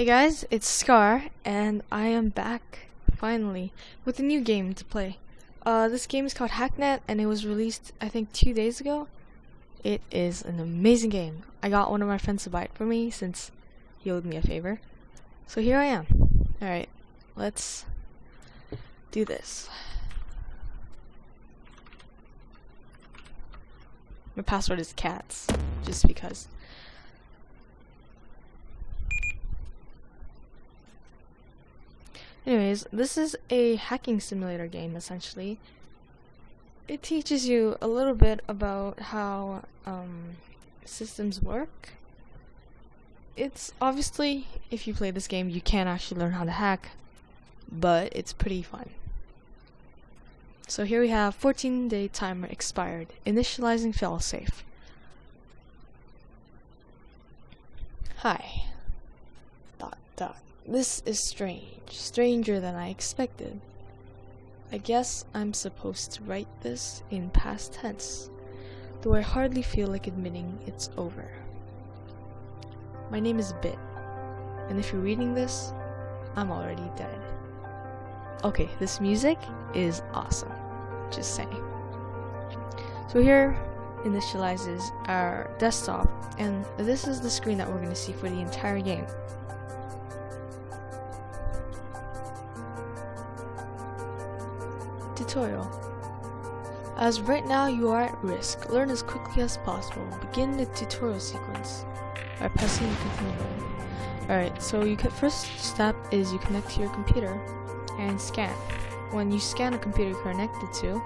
Hey guys, it's Sckaar, and I am back, finally, with a new game to play. This game is called Hacknet, and it was released, I think, 2 days ago. It is an amazing game. I got one of my friends to buy it for me, since he owed me a favor. So here I am. Alright, let's do this. My password is cats, just because. Anyways, this is a hacking simulator game, essentially. It teaches you a little bit about how systems work. It's obviously, if you play this game, you can actually learn how to hack, but it's pretty fun. So here we have 14-day timer expired, initializing failsafe. Hi. ... This is strange. Stranger than I expected. I guess I'm supposed to write this in past tense, though I hardly feel like admitting it's over. My name is Bit, and if you're reading this, I'm already dead. Okay, this music is awesome. Just saying. So here initializes our desktop, and this is the screen that we're going to see for the entire game. Tutorial. As right now you are at risk, learn as quickly as possible. Begin the tutorial sequence by pressing the continue button. Alright, so first step is you connect to your computer and scan. When you scan a computer you're connected to,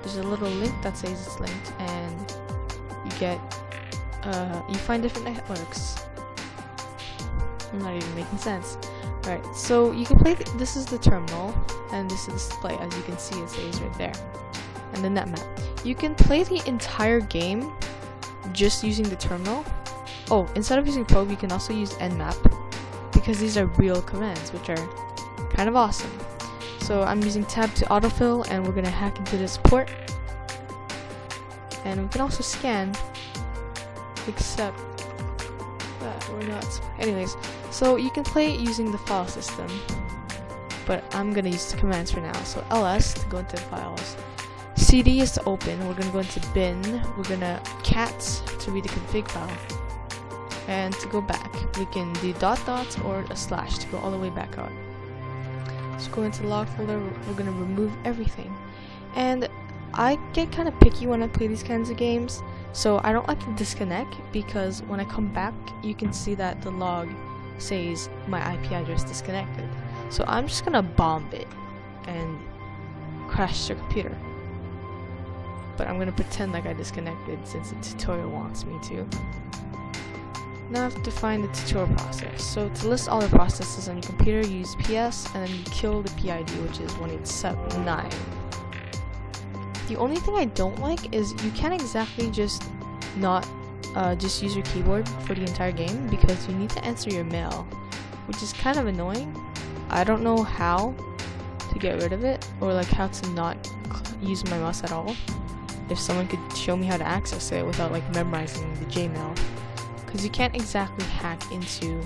there's a little link that says it's linked, and you find different networks. I'm not even making sense. Alright, so you can play, this is the terminal, and this is the display. As you can see, it says right there. And the net map. You can play the entire game just using the terminal. Oh, instead of using probe, you can also use nmap, because these are real commands, which are kind of awesome. So I'm using tab to autofill, and we're going to hack into this port. And we can also scan, except that we're not. Anyways, so you can play it using the file system, but I'm gonna use the commands for now. So ls to go into files, cd is to open, we're gonna go into bin, we're gonna cats to read the config file, and to go back we can do dot or a slash to go all the way back out. So go into the log folder, we're gonna remove everything. And I get kind of picky when I play these kinds of games, so I don't like to disconnect, because when I come back you can see that the log says my IP address disconnected. So I'm just gonna bomb it and crash the computer. But I'm gonna pretend like I disconnected since the tutorial wants me to. Now I have to find the tutorial process. So to list all the processes on your computer, use PS and then you kill the PID, which is 1879. The only thing I don't like is you can't exactly just not just use your keyboard for the entire game, because you need to answer your mail, which is kind of annoying. I don't know how to get rid of it, or like how to not use my mouse at all. If someone could show me how to access it without like memorizing the Gmail, because you can't exactly hack into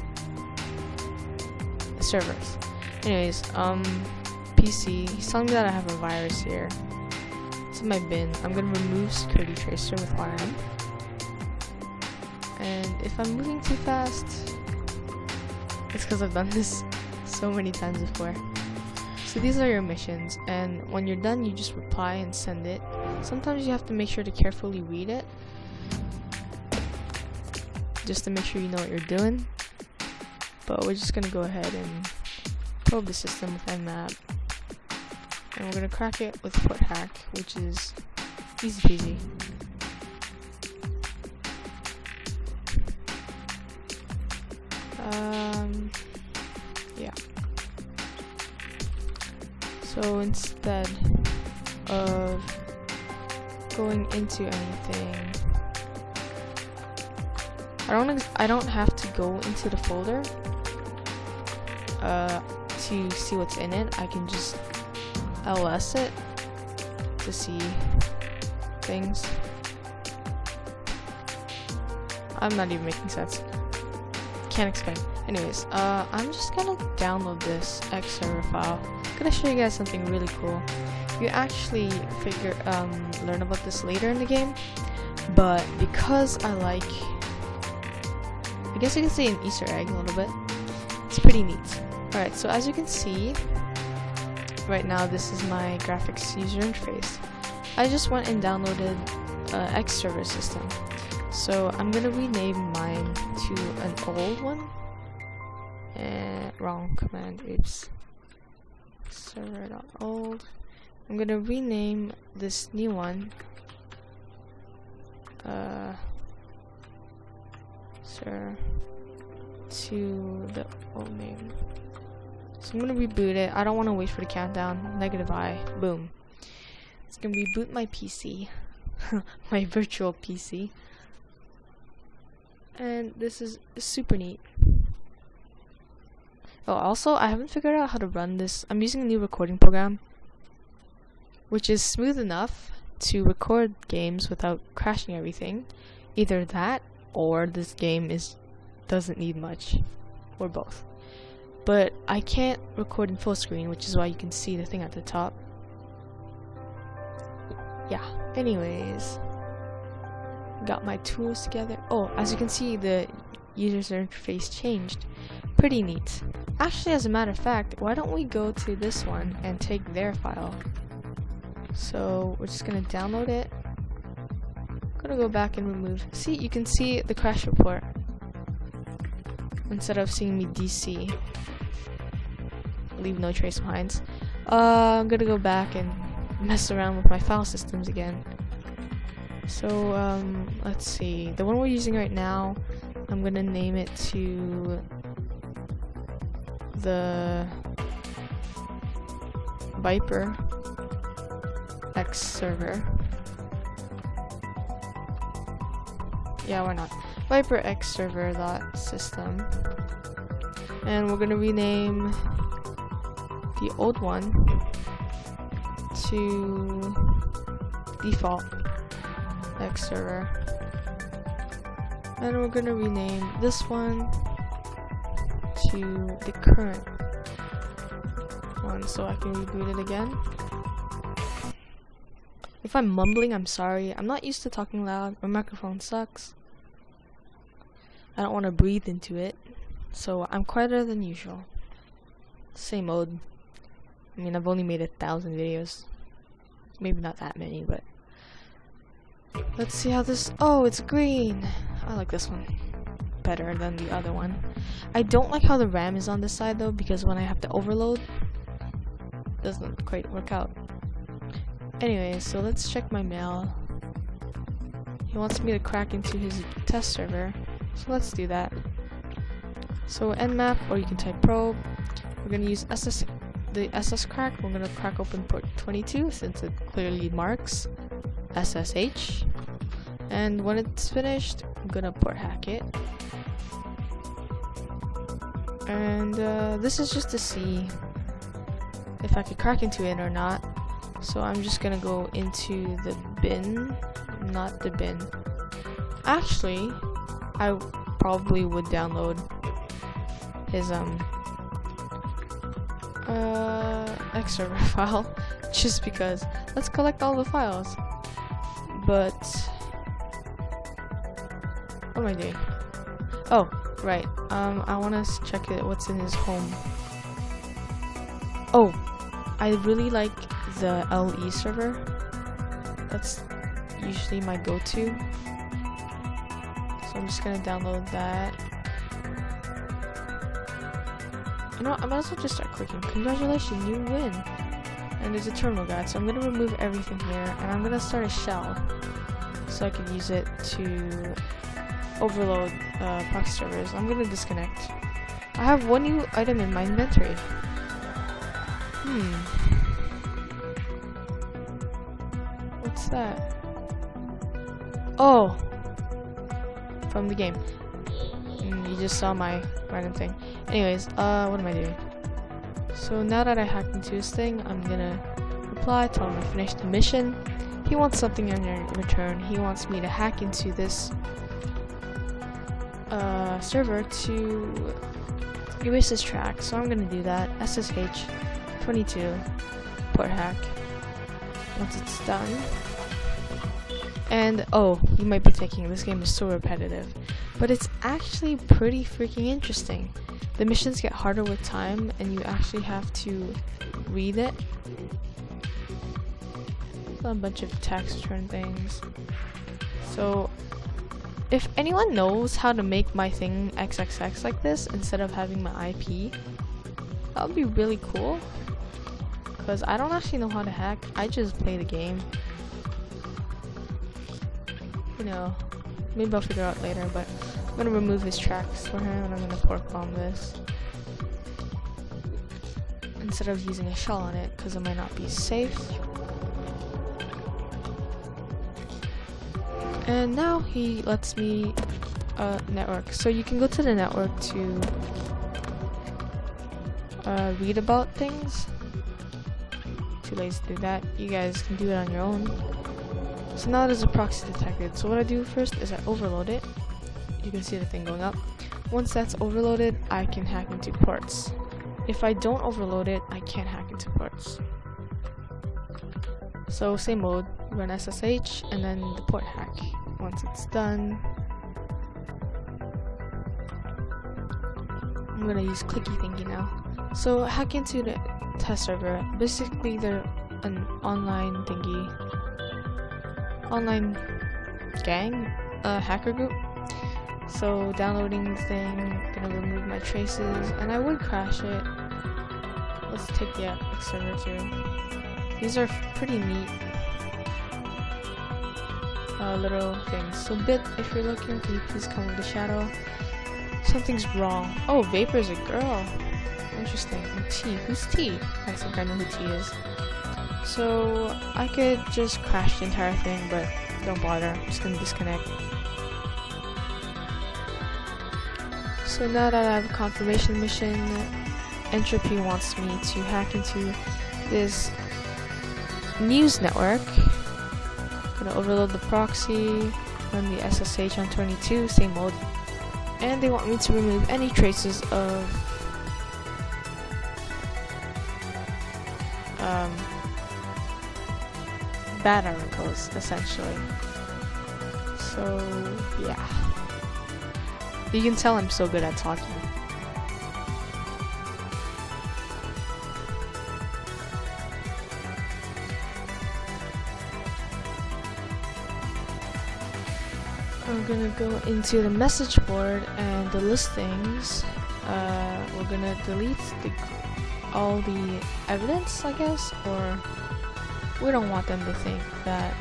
the servers. Anyways, PC, he's telling me that I have a virus here. It's in my bin. I'm gonna remove security tracer with RM. And if I'm moving too fast, it's because I've done this so many times before. So these are your missions, and when you're done you just reply and send it. Sometimes you have to make sure to carefully read it, just to make sure you know what you're doing. But we're just gonna go ahead and probe the system with nmap. And we're gonna crack it with port hack, which is easy peasy. Yeah. So instead of going into anything, I don't have to go into the folder to see what's in it. I can just ls it to see things. I'm not even making sense. Can't explain. Anyways, I'm just gonna download this X server file. I'm gonna show you guys something really cool. You actually learn about this later in the game, but because I guess you can say an Easter egg a little bit. It's pretty neat. Alright, so as you can see, right now this is my graphics user interface. I just went and downloaded X server system. So I'm gonna rename mine to an old one. Wrong command, oops. Server.old. I'm gonna rename this new one to the old name. So I'm gonna reboot it. I don't want to wait for the countdown. -I. Boom. It's gonna reboot my PC. My virtual PC. And this is super neat. Oh, also, I haven't figured out how to run this. I'm using a new recording program, which is smooth enough to record games without crashing everything. Either that, or this game doesn't need much, or both. But I can't record in full screen, which is why you can see the thing at the top. Yeah, anyways, got my tools together. Oh, as you can see, the user interface changed. Pretty neat. Actually, as a matter of fact, why don't we go to this one and take their file? So we're just gonna download it. Gonna go back and remove. See, you can see the crash report instead of seeing me DC. Leave no trace behind. I'm gonna go back and mess around with my file systems again. So let's see. The one we're using right now, I'm gonna name it to the Viper X server. Yeah, why not? Viper X server .system. And we're gonna rename the old one to default X server. And we're gonna rename this one to the current one so I can reboot it again. If I'm mumbling, I'm sorry. I'm not used to talking loud. My microphone sucks. I don't want to breathe into it, so I'm quieter than usual. Same mode. I mean, I've only made 1,000 videos. Maybe not that many, but let's see how this. Oh, it's green. I like this one better than the other one. I don't like how the RAM is on this side though, because when I have to overload, it doesn't quite work out. Anyway, so let's check my mail. He wants me to crack into his test server, so let's do that. So nmap, or you can type probe. We're gonna use the SS crack. We're gonna crack open port 22 since it clearly marks SSH. And when it's finished, I'm gonna port hack it. And this is just to see if I could crack into it or not. So I'm just gonna go into the bin, not the bin. Actually, I probably would download his X server file just because. Let's collect all the files. But what am I doing? Oh, right. I want to check what's in his home. Oh, I really like the LE server. That's usually my go-to. So I'm just gonna download that. You know what, I might as well just start clicking. Congratulations, you win! And there's a terminal guide, so I'm gonna remove everything here, and I'm gonna start a shell so I can use it to overload proxy servers. I'm gonna disconnect. I have one new item in my inventory. What's that? Oh! From the game. You just saw my random thing. Anyways, what am I doing? So now that I hacked into his thing, I'm gonna reply, tell him I finished the mission. He wants something in return. He wants me to hack into this server to erase this track, so I'm gonna do that. SSH 22 port hack. Once it's done. And oh, you might be thinking this game is so repetitive, but it's actually pretty freaking interesting. The missions get harder with time, and you actually have to read it. A bunch of text and things. So if anyone knows how to make my thing XXX like this instead of having my IP, that would be really cool. Because I don't actually know how to hack, I just play the game. You know, maybe I'll figure out later, but I'm gonna remove his tracks for him and I'm gonna pork bomb this. Instead of using a shell on it, because it might not be safe. And now he lets me network. So you can go to the network to read about things. Too lazy to do that. You guys can do it on your own. So now there's a proxy detected. So what I do first is I overload it. You can see the thing going up. Once that's overloaded, I can hack into ports. If I don't overload it, I can't hack into ports. So same mode, run SSH and then the port hack. Once it's done, I'm gonna use clicky thingy now. So hack into the test server. Basically they're an online thingy, online gang, hacker group. So downloading the thing, gonna remove my traces, and I would crash it. Let's take the Epic server too. These are pretty neat little things. So bit, if you're looking, can you please come with the shadow? Something's wrong. Oh, Vapor's a girl. Interesting. And T, who's T? I think I know who T is. So I could just crash the entire thing, but don't bother. I'm just gonna disconnect. So now that I have a confirmation mission, Entropy wants me to hack into this news network. Gonna overload the proxy, run the SSH on 22, same mode, and they want me to remove any traces of bad articles, essentially. So yeah, you can tell I'm so good at talking. I'm gonna go into the message board and the listings. We're gonna delete all the evidence, I guess, or we don't want them to think that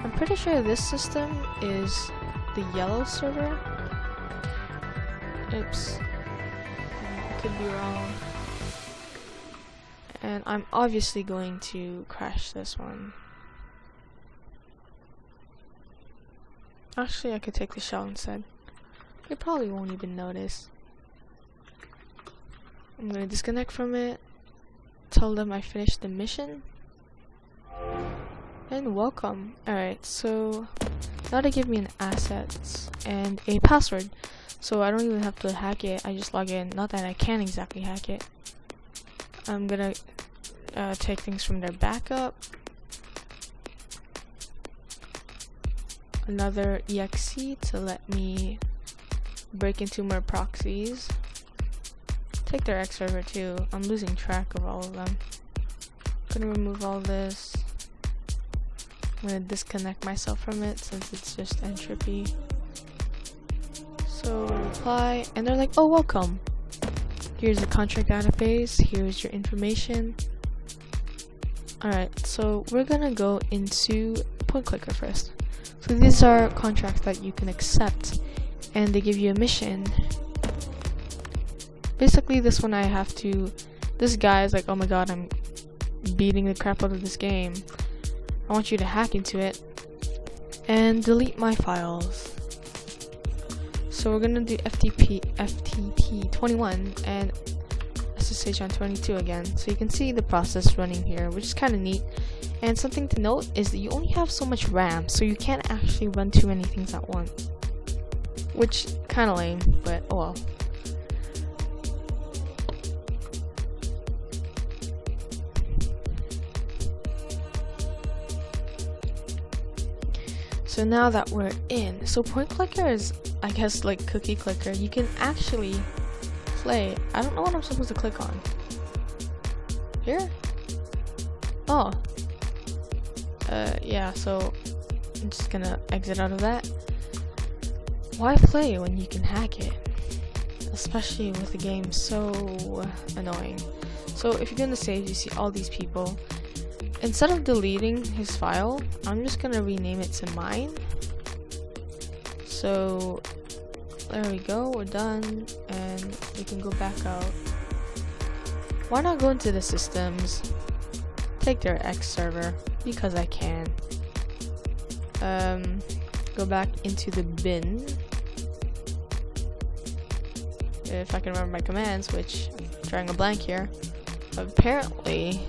I'm pretty sure this system is the yellow server. Oops, could be wrong. And I'm obviously going to crash this one. Actually, I could take the shell instead. They probably won't even notice. I'm gonna disconnect from it, tell them I finished the mission, and welcome. Alright, so now they give me an assets and a password. So I don't even have to hack it, I just log in. Not that I can exactly hack it. I'm gonna take things from their backup. Another exe to let me break into more proxies. Take their X server too. I'm losing track of all of them. Gonna remove all this. I'm gonna disconnect myself from it since it's just Entropy. So reply, and they're like, oh, welcome. Here's the contract database, here's your information. Alright, so we're gonna go into point clicker first. So these are contracts that you can accept, and they give you a mission. Basically this one I have to, this guy is like, oh my god, I'm beating the crap out of this game. I want you to hack into it and delete my files. So we're gonna do FTP 21 and stage on 22 again. So you can see the process running here, which is kind of neat. And something to note is that you only have so much RAM, so you can't actually run too many things at once. Which, kind of lame, but oh well. So now that we're in, so point clicker is, I guess, like cookie clicker. You can actually play. I don't know what I'm supposed to click on. Here? Oh. Yeah, so I'm just gonna exit out of that. Why play when you can hack it? Especially with the game so annoying. So if you're gonna save, you see all these people. Instead of deleting his file, I'm just gonna rename it to mine. So there we go, we're done, and we can go back out. Why not go into the systems, take their X server, because I can. Go back into the bin. If I can remember my commands, which I'm drawing a blank here. Apparently,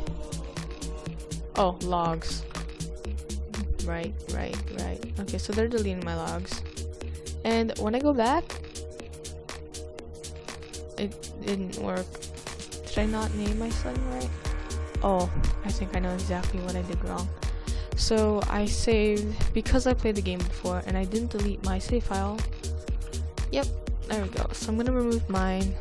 oh, logs. Right. Okay, so they're deleting my logs. And when I go back, it didn't work. Did I not name my son right? Oh, I think I know exactly what I did wrong. So I saved, because I played the game before and I didn't delete my save file. Yep, there we go. So I'm gonna remove mine.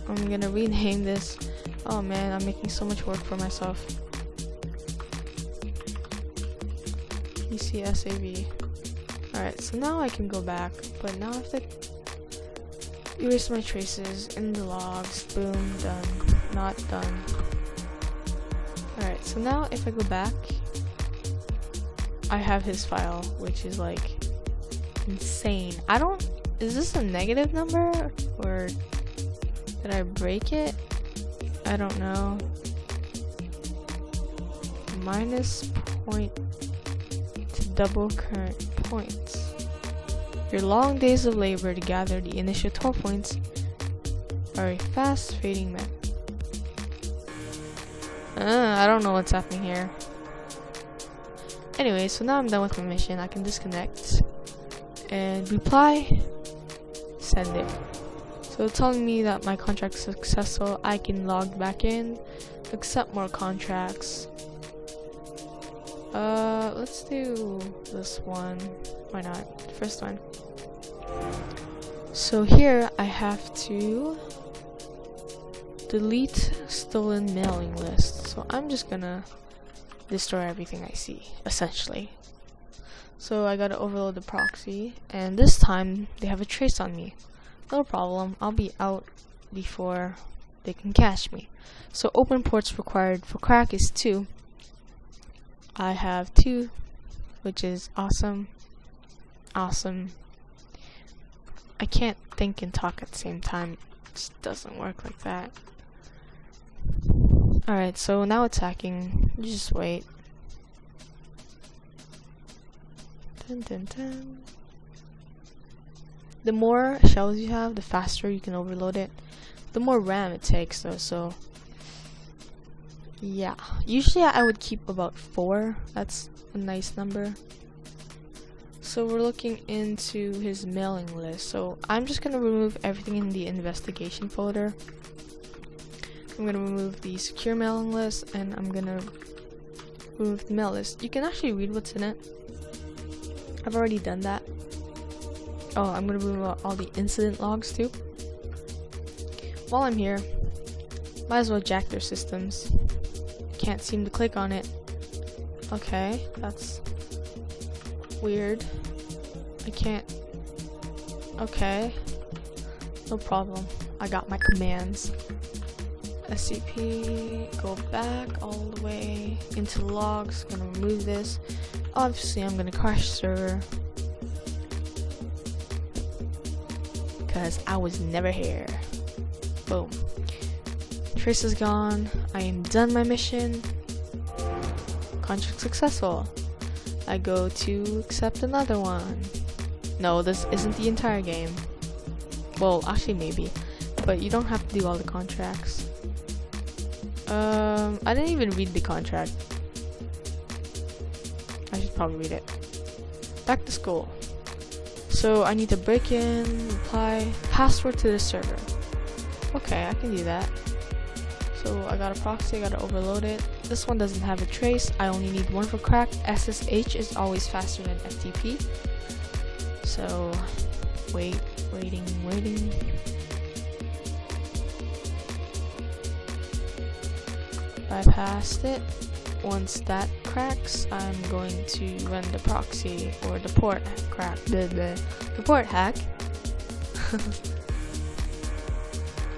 I'm gonna rename this. Oh man, I'm making so much work for myself. PCSAV. Alright, so now I can go back, but now I have to erase my traces in the logs. Boom, done. Not done. Alright, so now if I go back, I have his file, which is like insane. Is this a negative number, or did I break it? I don't know. Minus point to double current points. Your long days of labor to gather the initial 12 points are a fast fading map. I don't know what's happening here. Anyway, so now I'm done with my mission. I can disconnect and reply, send it. So it's telling me that my contract is successful. I can log back in, accept more contracts. Let's do this one. Why not? First one. So here I have to delete stolen mailing list. So I'm just gonna destroy everything I see, essentially. So I gotta overload the proxy, and this time they have a trace on me. No problem, I'll be out before they can catch me. So open ports required for crack is 2. I have 2, which is awesome. Awesome. I can't think and talk at the same time. It just doesn't work like that. Alright, so now it's hacking. You just wait. Dun, dun, dun. The more shells you have, the faster you can overload it. The more RAM it takes though, so yeah. Usually I would keep about 4. That's a nice number. So we're looking into his mailing list. So I'm just gonna remove everything in the investigation folder. I'm gonna remove the secure mailing list, and I'm gonna remove the mail list. You can actually read what's in it. I've already done that. Oh, I'm gonna remove all the incident logs too. While I'm here, might as well jack their systems. Can't seem to click on it. Okay, that's weird. I can't. Okay, no problem. I got my commands. SCP, go back all the way into logs. Gonna remove this. Obviously, I'm gonna crash server because I was never here. Boom. Trace is gone. I am done my mission. Contract successful. I go to accept another one. No, this isn't the entire game. Well, actually maybe, but you don't have to do all the contracts. I didn't even read the contract. I should probably read it. Back to school. So I need to break in, apply password to the server. Okay, I can do that. So I got a proxy, I gotta overload it. This one doesn't have a trace. I only need one for crack. SSH is always faster than FTP. So waiting. Bypassed it. Once that cracks, I'm going to run the proxy or the port crack. The port hack.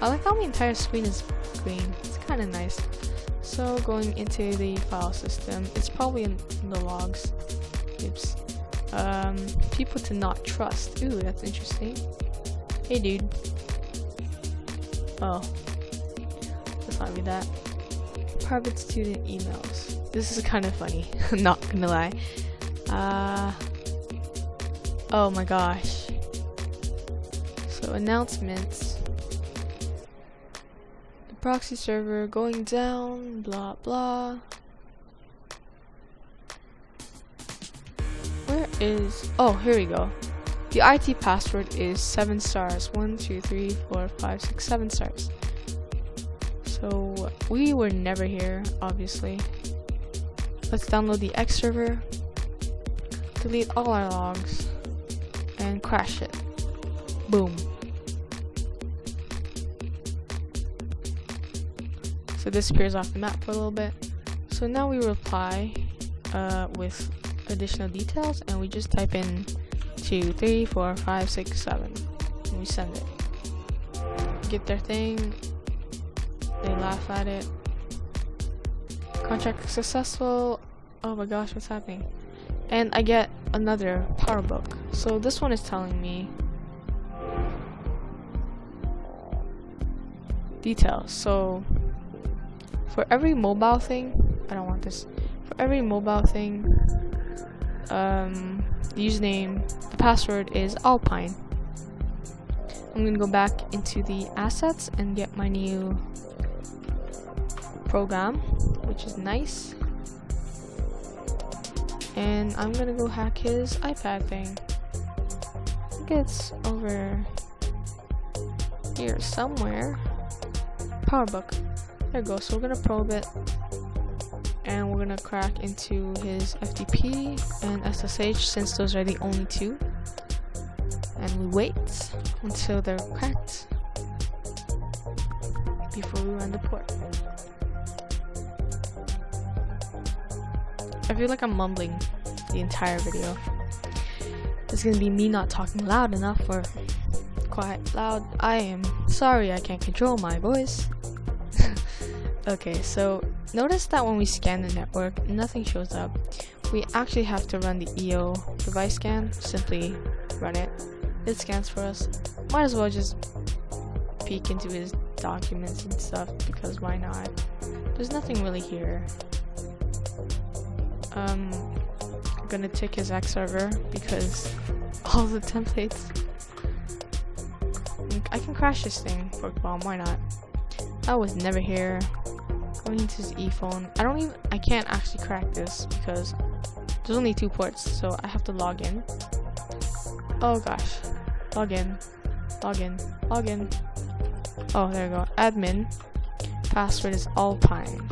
I like how my entire screen is green. It's kind of nice. So going into the file system, it's probably in the logs. Oops. People to not trust. Ooh, that's interesting. Hey, dude. Oh, let's not read that. Private student emails. This is kind of funny. Not gonna lie. Oh my gosh. So announcements. The proxy server going down. Blah blah. Where is? Oh, here we go. The IT password is 7 stars. 1, 2, 3, 4, 5, 6, 7 stars. So we were never here, obviously. Let's download the X server, delete all our logs, and crash it. Boom. So it disappears off the map for a little bit. So now we reply with additional details, and we just type in 2, 3, 4, 5, 6, 7, and we send it. Get their thing. They laugh at it. Contract successful. Oh my gosh, what's happening? And I get another power book. So this one is telling me details. So for every mobile thing, I don't want this. For every mobile thing, the username, the password is Alpine. I'm gonna go back into the assets and get my new program, which is Naix, and I'm gonna go hack his iPad thing. I think it's over here somewhere. PowerBook. There we go. So we're gonna probe it, and we're gonna crack into his FTP and SSH, since those are the only two. And we wait until they're cracked before we run the port. I feel like I'm mumbling the entire video. It's gonna be me not talking loud enough or quite loud. I am sorry, I can't control my voice. Okay, so notice that when we scan the network, nothing shows up. We actually have to run the EO device scan. Simply run it. It scans for us. Might as well just peek into his documents and stuff, because why not? There's nothing really here. I'm gonna take his X server because all the templates. I can crash this thing for bomb. Why not? I was never here. Going into his e-phone. I can't actually crack this because there's only 2 ports, so I have to log in. Oh gosh. Log in. Oh, there we go. Admin. Password is Alpine.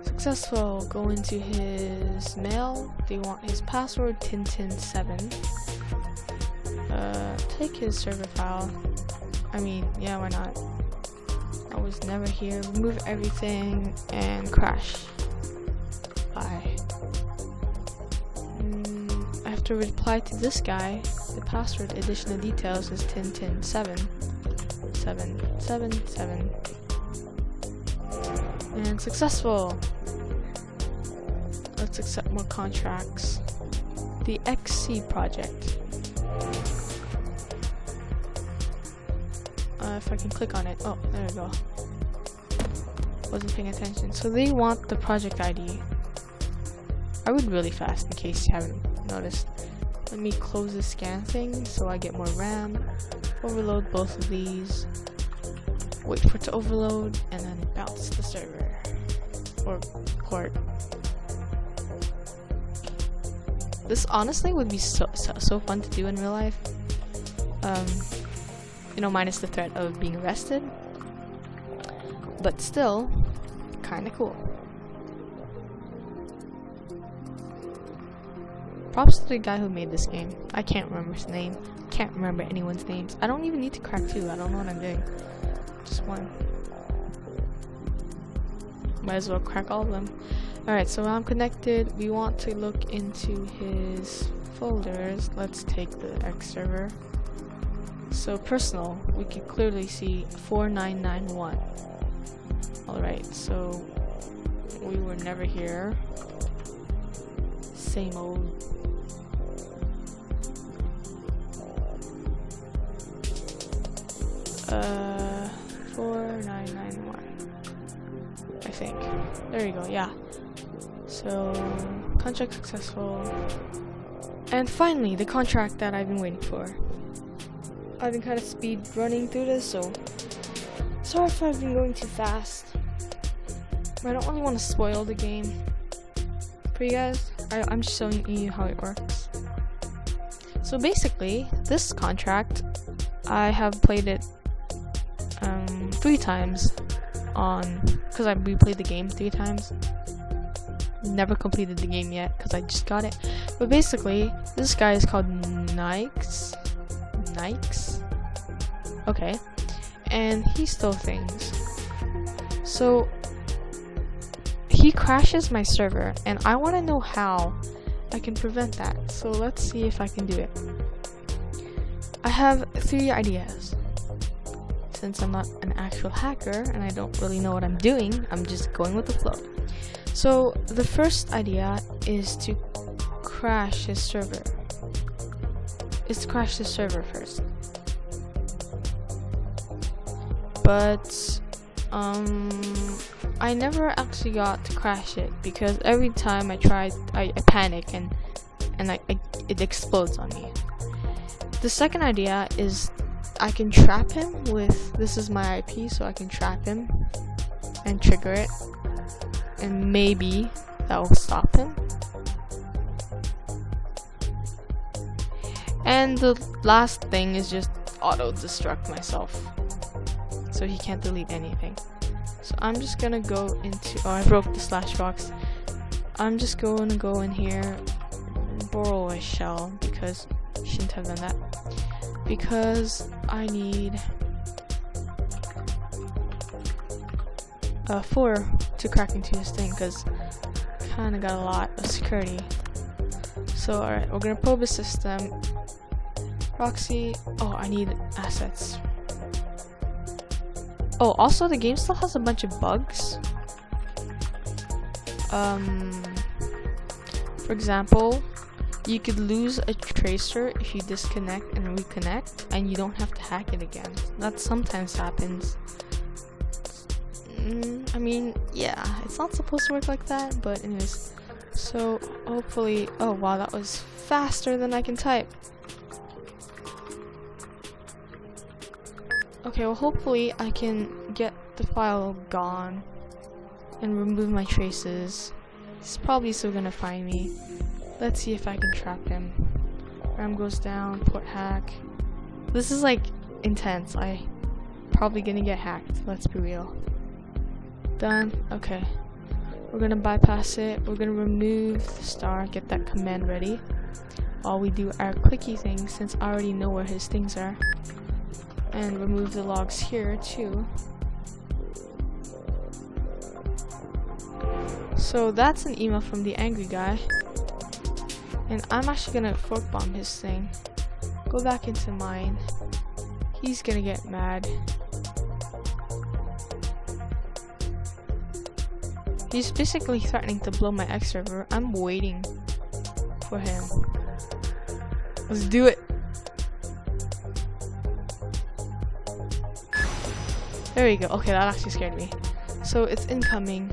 Successful. Go into his mail. They want his password Tintin7. Take his server file. I mean, yeah, why not? I was never here. Remove everything and crash. Bye. I have to reply to this guy. The password additional details is Tintin7. 777. And successful. Let's accept more contracts. The XC project. If I can click on it. Oh, there we go. Wasn't paying attention. So they want the project ID. I read really fast in case you haven't noticed. Let me close the scan thing so I get more RAM. Overload both of these. Wait for it to overload and then bounce the server or port. This honestly would be so fun to do in real life. You know, minus the threat of being arrested, but still kind of cool. Props to the guy who made this game. I can't remember his name. Can't remember anyone's names. I don't even need to crack 2. I don't know what I'm doing. Just 1. Might as well crack all of them. Alright, so I'm connected. We want to look into his folders. Let's take the X server. So personal, we can clearly see 4991. Alright, so we were never here. Same old. Uh, 4991. I think. There you go, yeah. So, contract successful. And finally, the contract that I've been waiting for. I've been kind of speed running through this, so sorry if I've been going too fast. But I don't really want to spoil the game for you guys. I'm just showing you how it works. So basically, this contract, I have played it 3 times on, because we played the game 3 times. Never completed the game yet because I just got it. But basically, this guy is called Naix. Okay. And he stole things. So he crashes my server and I want to know how I can prevent that. So let's see if I can do it. I have 3 ideas. Since I'm not an actual hacker and I don't really know what I'm doing, I'm just going with the flow. So the first idea is to crash his server. First. But I never actually got to crash it because every time I tried, I panic and it explodes on me. The second idea is I can trap him with, this is my IP, so I can trap him and trigger it, and maybe that will stop him. And the last thing is just auto-destruct myself, so he can't delete anything. So I'm just gonna go into, oh, I broke the slash box. I'm just going to go in here, borrow a shell, because I shouldn't have done that. Because I need 4 to crack into his thing, because kind of got a lot of security. So alright, we're gonna probe the system. Proxy. Oh, I need assets. Oh, also the game still has a bunch of bugs. For example, you could lose a tracer if you disconnect and reconnect, and you don't have to hack it again. That sometimes happens. I mean, yeah, it's not supposed to work like that, but anyways. So hopefully, oh wow, that was faster than I can type. Okay, well hopefully I can get the file gone and remove my traces. He's probably still gonna find me. Let's see if I can trap him. RAM goes down, port hack. This is like intense. I probably gonna get hacked, let's be real. Done. Okay. We're gonna bypass it. We're gonna remove the star, get that command ready. While we do our clicky thing, since I already know where his things are. And remove the logs here too. So that's an email from the angry guy. And I'm actually gonna fork bomb his thing. Go back into mine. He's gonna get mad. He's basically threatening to blow my X server. I'm waiting for him. Let's do it. There you go. Okay, that actually scared me. So it's incoming.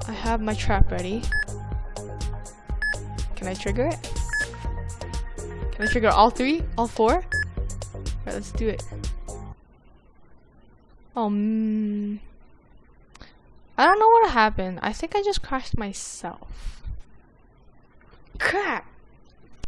I have my trap ready. Can I trigger it? Can I trigger all 3? All 4? Alright, let's do it. Oh, I don't know what happened. I think I just crashed myself. Crap!